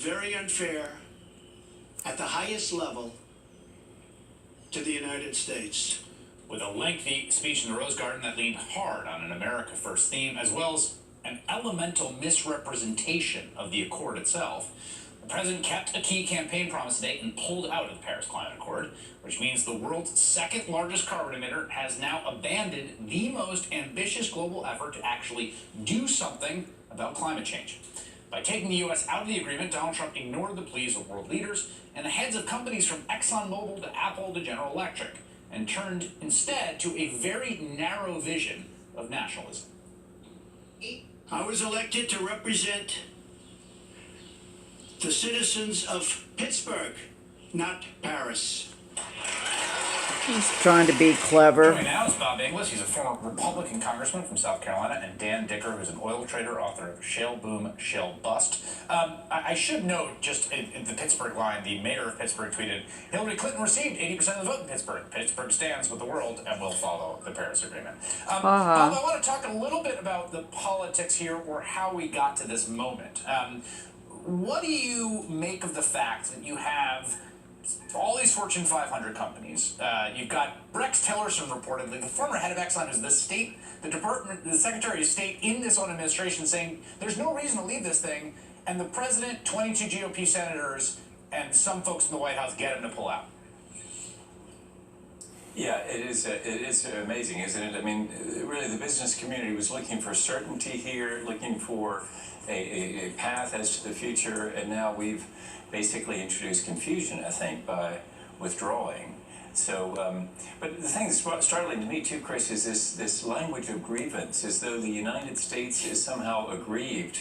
very unfair at the highest level to the United States. With a lengthy speech in the Rose Garden that leaned hard on an America First theme, as well as an elemental misrepresentation of the accord itself, the president kept a key campaign promise today and pulled out of the Paris Climate Accord, which means the world's second largest carbon emitter has now abandoned the most ambitious global effort to actually do something about climate change. By taking the U.S. out of the agreement, Donald Trump ignored the pleas of world leaders and the heads of companies from ExxonMobil to Apple to General Electric, and turned instead to a very narrow vision of nationalism. I was elected to represent the citizens of Pittsburgh, not Paris. He's trying to be clever. Joining now is Bob Inglis. He's a former Republican congressman from South Carolina, and Dan Dicker, who's an oil trader, author of Shale Boom, Shale Bust. I should note, just in the Pittsburgh line, the mayor of Pittsburgh tweeted, Hillary Clinton received 80% of the vote in Pittsburgh. Pittsburgh stands with the world and will follow the Paris Agreement. Bob, I want to talk a little bit about the politics here, or how we got to this moment. What do you make of the fact that you have all these Fortune 500 companies? You've got Rex Tillerson, reportedly, the former head of Exxon, who's the Secretary of State in this own administration, saying there's no reason to leave this thing, and the president, 22 GOP senators, and some folks in the White House get him to pull out. Yeah, it is amazing, isn't it? I mean, really, the business community was looking for certainty here, looking for a path as to the future, and now we've basically introduced confusion, I think, by withdrawing. So, but the thing that's startling to me too, Chris, is this language of grievance, as though the United States is somehow aggrieved,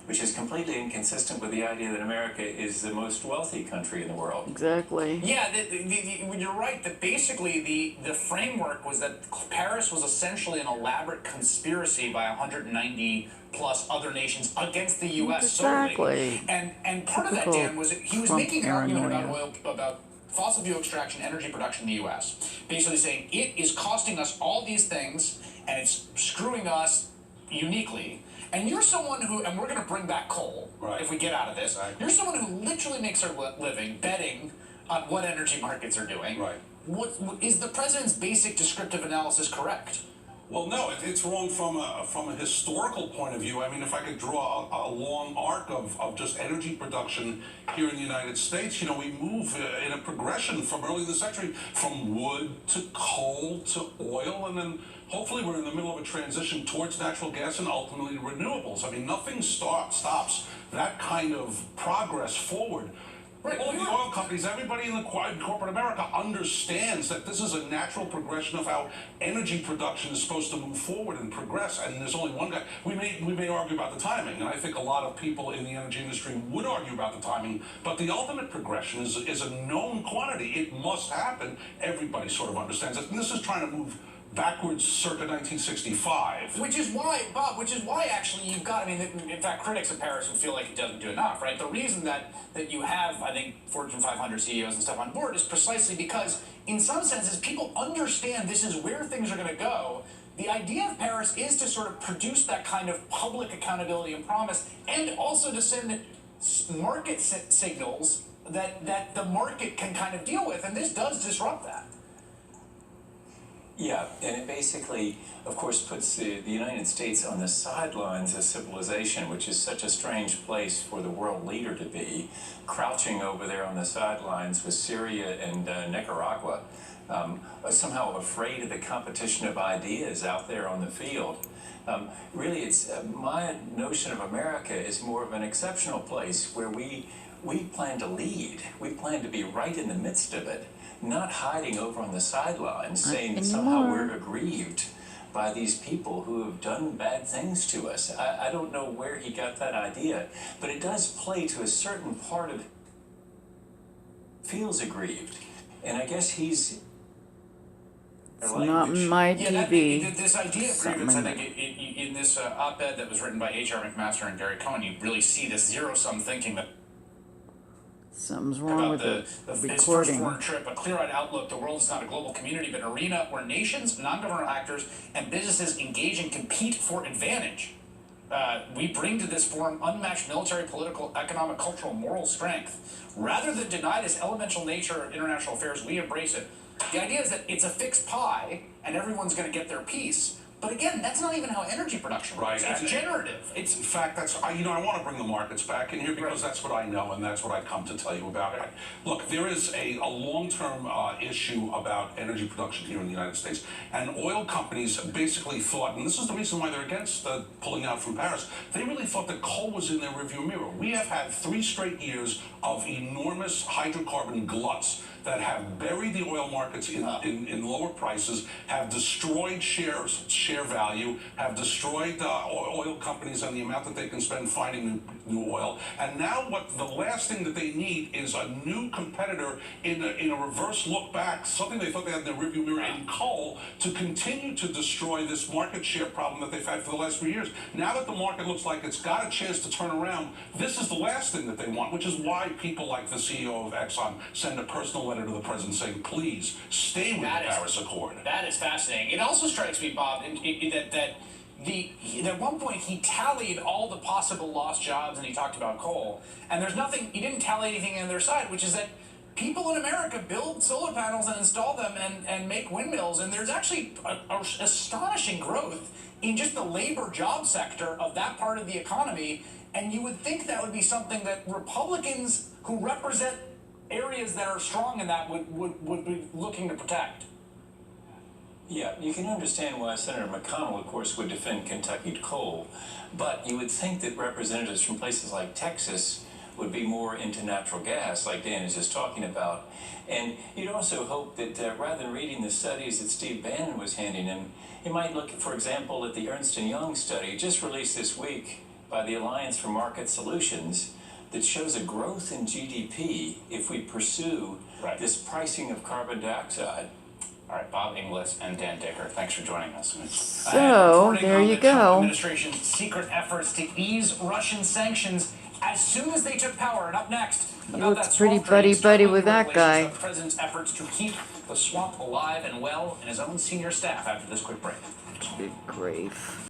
which is completely inconsistent with the idea that America is the most wealthy country in the world. Exactly. Yeah, you're right that basically the framework was that Paris was essentially an elaborate conspiracy by 190 plus other nations against the U.S. Exactly. solely. And part of that, Dan, was he was Trump making an argument paranoia. about fossil fuel extraction, energy production in the U.S., basically saying it is costing us all these things and it's screwing us uniquely. And you're someone who, and we're going to bring back coal if we get out of this. Right. You're someone who literally makes their living betting on what energy markets are doing. Right. What is the president's basic descriptive analysis correct? Well, no, it's wrong from a historical point of view. I mean, if I could draw a long arc of just energy production here in the United States, you know, we move in a progression from early in the century from wood to coal to oil, and then hopefully we're in the middle of a transition towards natural gas and ultimately renewables. I mean, nothing stops that kind of progress forward. Right. All the oil companies, everybody in corporate America understands that this is a natural progression of how energy production is supposed to move forward and progress. And there's only one guy. We may argue about the timing, and I think a lot of people in the energy industry would argue about the timing. But the ultimate progression is a known quantity. It must happen. Everybody sort of understands it. And this is trying to move backwards circa 1965. Which is why, Bob, actually you've got, I mean, in fact, critics of Paris would feel like it doesn't do enough, right? The reason that you have, I think, Fortune 500 CEOs and stuff on board is precisely because, in some senses, people understand this is where things are going to go. The idea of Paris is to sort of produce that kind of public accountability and promise, and also to send market signals that the market can kind of deal with, and this does disrupt that. Yeah, and it basically, of course, puts the United States on the sidelines of civilization, which is such a strange place for the world leader to be, crouching over there on the sidelines with Syria and Nicaragua, somehow afraid of the competition of ideas out there on the field. Really, it's my notion of America is more of an exceptional place where we plan to lead. We plan to be right in the midst of it, not hiding over on the sidelines, saying that somehow we're aggrieved by these people who have done bad things to us. I don't know where he got that idea, but it does play to a certain part of feels aggrieved. And I guess he's... It's not in my TV. Yeah, this idea of grievance, I think, in this op-ed that was written by H.R. McMaster and Gary Cohn, you really see this zero-sum thinking that something's wrong with the recording. His first foreign trip, a clear-eyed outlook. The world is not a global community, but an arena where nations, non-governmental actors, and businesses engage and compete for advantage. we bring to this forum unmatched military, political, economic, cultural, moral strength. Rather than deny this elemental nature of international affairs, we embrace it. The idea is that it's a fixed pie, and everyone's going to get their piece. But again, that's not even how energy production works. Right. It's generative. In fact, I want to bring the markets back in here because that's what I know and that's what I come to tell you about. Look, there is a long-term issue about energy production here in the United States, and oil companies basically thought, and this is the reason why they're against pulling out from Paris, they really thought that coal was in their rearview mirror. We have had 3 straight years of enormous hydrocarbon gluts that have buried the oil markets in lower prices, have destroyed share value, have destroyed oil companies and the amount that they can spend finding new oil. And now the last thing that they need is a new competitor in a reverse look back, something they thought they had in their rearview mirror in coal, to continue to destroy this market share problem that they've had for the last few years. Now that the market looks like it's got a chance to turn around, this is the last thing that they want, which is why people like the CEO of Exxon send a personal letter to the president saying, please stay with the Paris Accord. That is fascinating. It also strikes me, Bob, that at one point he tallied all the possible lost jobs and he talked about coal, and there's nothing, he didn't tally anything on their side, which is that people in America build solar panels and install them and make windmills, and there's actually astonishing growth in just the labor job sector of that part of the economy, and you would think that would be something that Republicans who represent areas that are strong in that would be looking to protect. Yeah, you can understand why Senator McConnell, of course, would defend Kentucky coal, but you would think that representatives from places like Texas would be more into natural gas, like Dan is just talking about. And you'd also hope that rather than reading the studies that Steve Bannon was handing him, you might look, for example, at the Ernst & Young study just released this week by the Alliance for Market Solutions that shows a growth in GDP if we pursue this pricing of carbon dioxide. All right, Bob Inglis and Dan Dicker, thanks for joining us. So, there you Trump go. administration's secret efforts to ease Russian sanctions as soon as they took power. And up next, He looks pretty buddy-buddy with that guy. The president's efforts to keep the swamp alive and well in his own senior staff after this quick break. Good grief.